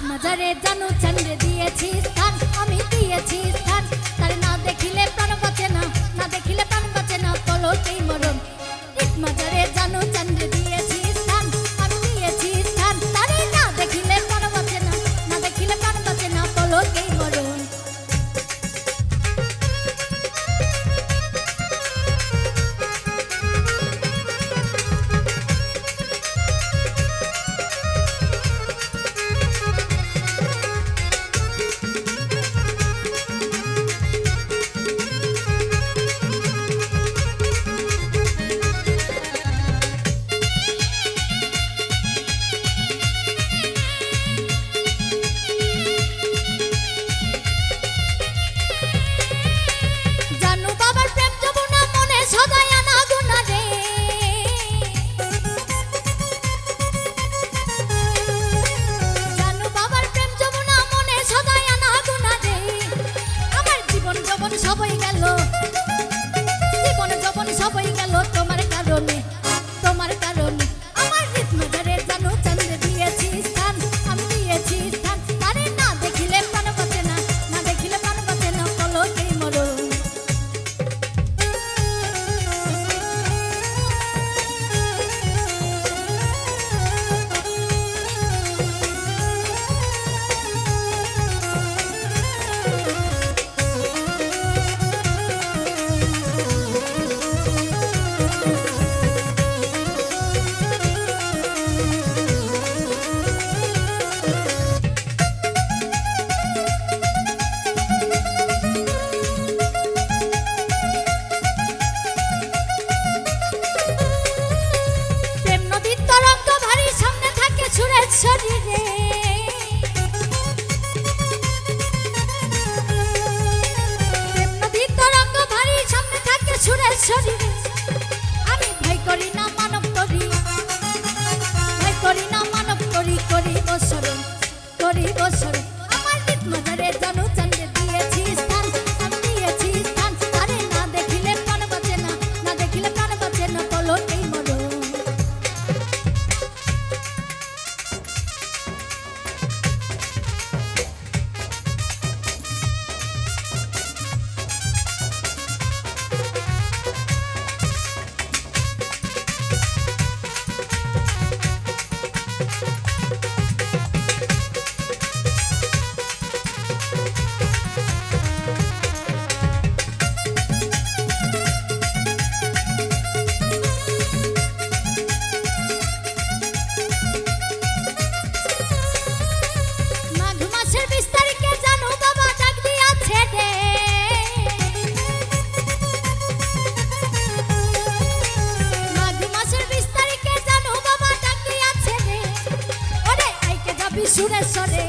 মাজারে জানু চন্দ্রে দিয়েছি স্থান, আমি দিয়েছি স্থান। তার না দেখিলে প্রাণ বাঁচে না, না দেখিলে প্রাণ বাঁচে না, পলকেই মরণ। মাজারে জানু চন্দ্রে দিয়েছি স্থান, আমি দিয়েছি স্থান। তার না দেখিলে প্রাণ বাঁচে না, না দেখিলে প্রাণ বাঁচে না, পলকেই মরণ। সবাই গেল, জীবন যৌবন সবাই গেল তোমার কারণে, তোমার কারণে। আমার মাজারে জানু চন্দ্রে দিয়েছি স্থান, আমি দিয়েছি স্থান। আরে না দেখিলে প্রাণ বাঁচে না, না দেখিলে প্রাণ বাঁচে না, পলকেই মরণ। শরীরে নদীর তরঙ্গ ভারী সামনে থাকে সুরের শরীরে। আমি ভয় করি না মানব তরি, ভয় করি না মানব তরি, করি বসরণ, করি বসরণ। আমার মাজারে জানু চন্দ্রে দিয়েছি স্থান, আমি দিয়েছি স্থান। আরে না দেখিলে প্রাণ বাঁচে না, না দেখিলে প্রাণ বাঁচে না, পলকেই মরণ। সুরেশ্বরে